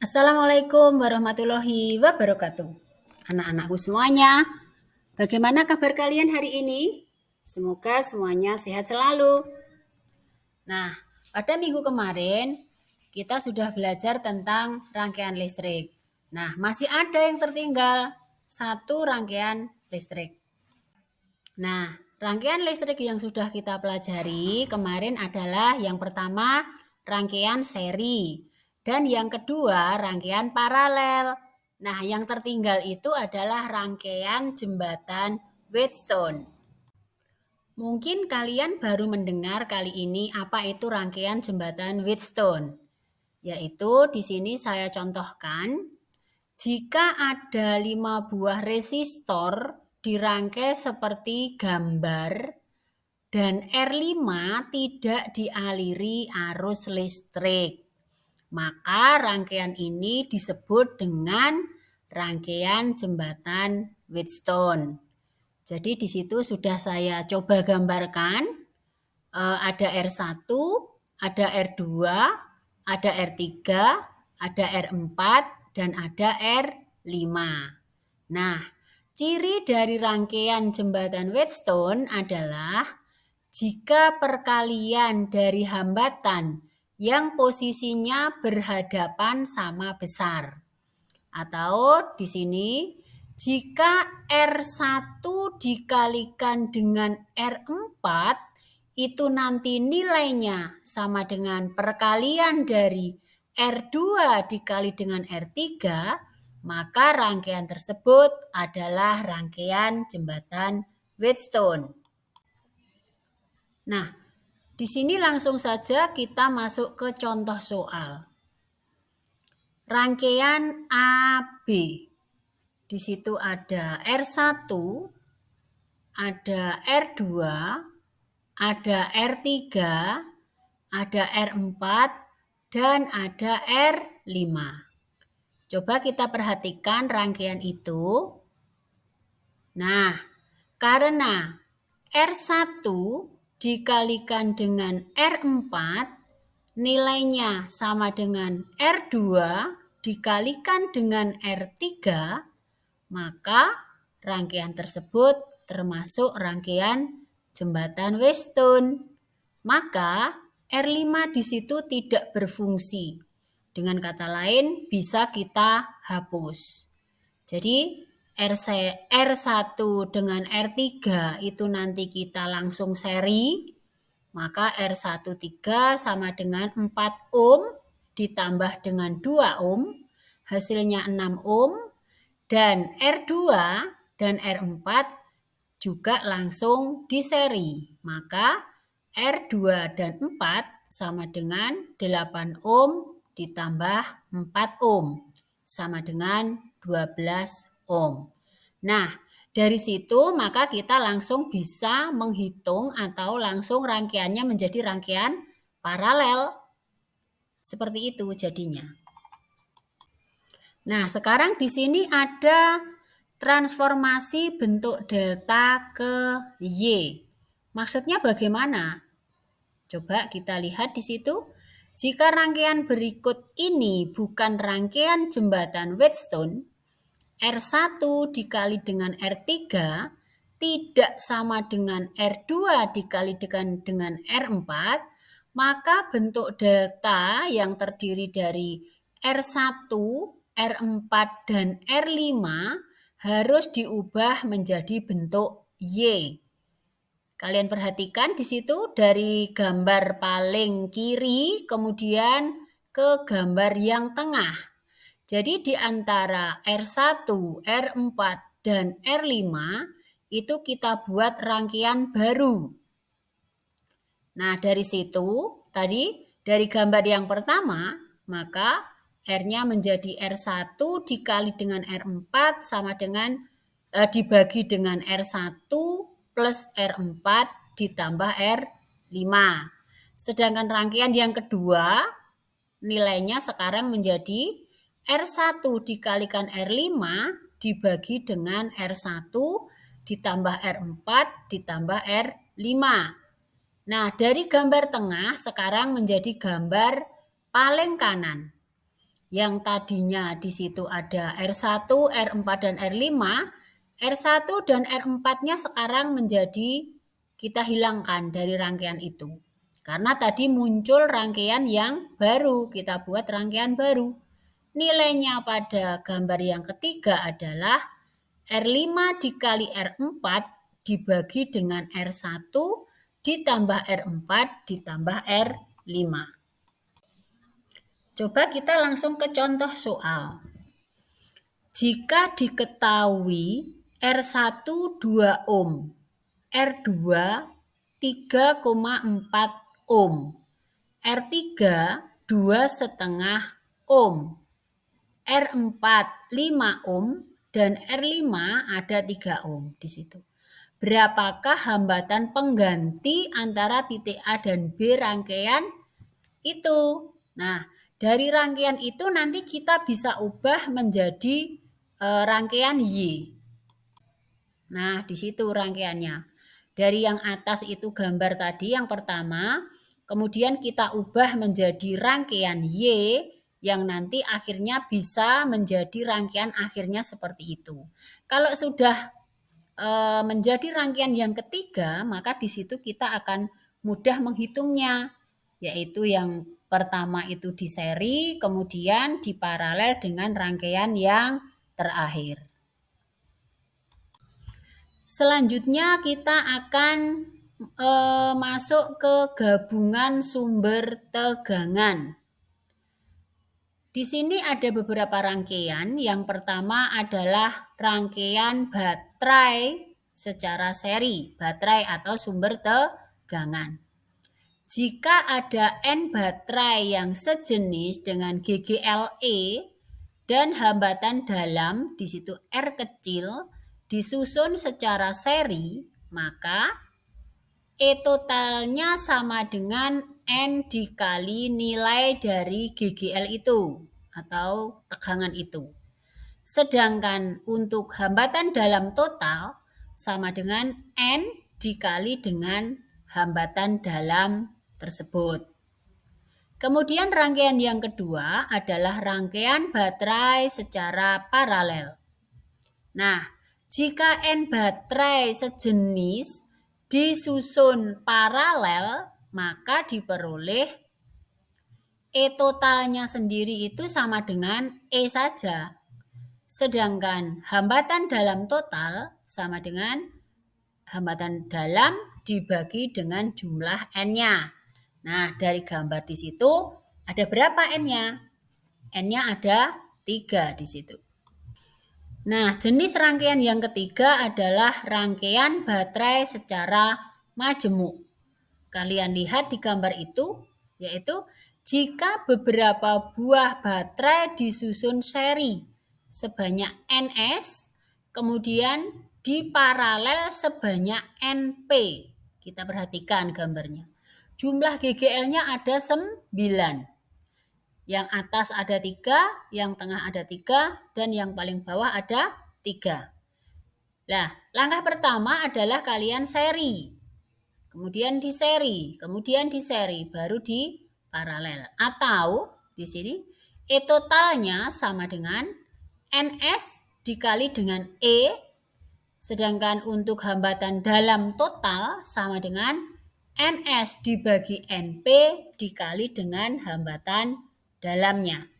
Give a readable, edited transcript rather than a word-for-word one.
Assalamualaikum warahmatullahi wabarakatuh. Anak-anakku semuanya, bagaimana kabar kalian hari ini? Semoga semuanya sehat selalu. Nah, pada minggu kemarin kita sudah belajar tentang rangkaian listrik. Nah, masih ada yang tertinggal, satu rangkaian listrik. Nah, rangkaian listrik yang sudah kita pelajari kemarin adalah yang pertama rangkaian seri dan yang kedua rangkaian paralel. Nah, yang tertinggal itu adalah rangkaian jembatan Wheatstone. Mungkin kalian baru mendengar kali ini apa itu rangkaian jembatan Wheatstone. Yaitu di sini saya contohkan, jika ada 5 buah resistor dirangkai seperti gambar dan R5 tidak dialiri arus listrik, maka rangkaian ini disebut dengan rangkaian jembatan Wheatstone. Jadi di situ sudah saya coba gambarkan, ada R1, ada R2, ada R3, ada R4, dan ada R5. Nah, ciri dari rangkaian jembatan Wheatstone adalah jika perkalian dari hambatan yang posisinya berhadapan sama besar. Atau di sini, jika R1 dikalikan dengan R4, itu nanti nilainya sama dengan perkalian dari R2 dikali dengan R3, maka rangkaian tersebut adalah rangkaian jembatan Wheatstone. Nah, di sini langsung saja kita masuk ke contoh soal. Rangkaian AB. Di situ ada R1, ada R2, ada R3, ada R4, dan ada R5. Coba kita perhatikan rangkaian itu. Nah, karena R1 dikalikan dengan R4, nilainya sama dengan R2 dikalikan dengan R3, maka rangkaian tersebut termasuk rangkaian jembatan Wheatstone. Maka R5 di situ tidak berfungsi. Dengan kata lain, bisa kita hapus. Jadi R1 dengan R3 itu nanti kita langsung seri, maka R13 sama dengan 4 ohm ditambah dengan 2 ohm, hasilnya 6 ohm, dan R2 dan R4 juga langsung diseri, maka R2 dan 4 sama dengan 8 ohm ditambah 4 ohm, sama dengan 12 ohm. Nah, dari situ maka kita langsung bisa menghitung atau langsung rangkaiannya menjadi rangkaian paralel. Seperti itu jadinya. Nah, sekarang di sini ada transformasi bentuk delta ke Y. Maksudnya bagaimana? Coba kita lihat di situ. Jika rangkaian berikut ini bukan rangkaian jembatan Wheatstone, R1 dikali dengan R3 tidak sama dengan R2 dikali dengan R4, maka bentuk delta yang terdiri dari R1, R4, dan R5 harus diubah menjadi bentuk Y. Kalian perhatikan di situ dari gambar paling kiri kemudian ke gambar yang tengah. Jadi di antara R1, R4, dan R5 itu kita buat rangkaian baru. Nah, dari situ tadi dari gambar yang pertama, maka R-nya menjadi R1 dikali dengan R4 sama dengan dibagi dengan R1 plus R4 ditambah R5. Sedangkan rangkaian yang kedua nilainya sekarang menjadi R1 dikalikan R5 dibagi dengan R1 ditambah R4 ditambah R5. Nah, dari gambar tengah sekarang menjadi gambar paling kanan. yang tadinya di situ ada R1, R4, dan R5, R1 dan R4-nya sekarang menjadi kita hilangkan dari rangkaian itu. Karena tadi muncul rangkaian yang baru, kita buat rangkaian baru. Nilainya pada gambar yang ketiga adalah R5 dikali R4 dibagi dengan R1 ditambah R4 ditambah R5. Coba kita langsung ke contoh soal. Jika diketahui R1 2 ohm, R2 3,4 ohm, R3 2,5 ohm, R4 5 ohm, dan R5 ada 3 ohm di situ. Berapakah hambatan pengganti antara titik A dan B rangkaian itu? Nah, dari rangkaian itu nanti kita bisa ubah menjadi rangkaian Y. Nah, di situ rangkaiannya. Dari yang atas itu gambar tadi yang pertama, kemudian kita ubah menjadi rangkaian Y yang nanti akhirnya bisa menjadi rangkaian akhirnya seperti itu. Kalau sudah menjadi rangkaian yang ketiga, maka di situ kita akan mudah menghitungnya, yaitu yang pertama itu di seri, kemudian di paralel dengan rangkaian yang terakhir. Selanjutnya kita akan masuk ke gabungan sumber tegangan. Di sini ada beberapa rangkaian. Yang pertama adalah rangkaian baterai secara seri, baterai atau sumber tegangan. Jika ada N baterai yang sejenis dengan GGLE dan hambatan dalam di situ R kecil disusun secara seri, maka E totalnya sama dengan N dikali nilai dari GGL itu atau tegangan itu. Sedangkan untuk hambatan dalam total sama dengan N dikali dengan hambatan dalam tersebut. Kemudian rangkaian yang kedua adalah rangkaian baterai secara paralel. Nah, jika N baterai sejenis disusun paralel, maka diperoleh E totalnya sendiri itu sama dengan E saja. Sedangkan hambatan dalam total sama dengan hambatan dalam dibagi dengan jumlah N-nya. Nah, dari gambar di situ ada berapa N-nya? N-nya ada 3 di situ. Nah, jenis rangkaian yang ketiga adalah rangkaian baterai secara majemuk. Kalian lihat di gambar itu, yaitu jika beberapa buah baterai disusun seri sebanyak NS, kemudian di paralel sebanyak NP. Kita perhatikan gambarnya. Jumlah GGL-nya ada 9. Yang atas ada 3, yang tengah ada 3, dan yang paling bawah ada 3. Nah, langkah pertama adalah kalian seri. Kemudian di seri, baru di paralel. Atau di sini E totalnya sama dengan NS dikali dengan E, sedangkan untuk hambatan dalam total sama dengan NS dibagi NP dikali dengan hambatan dalamnya.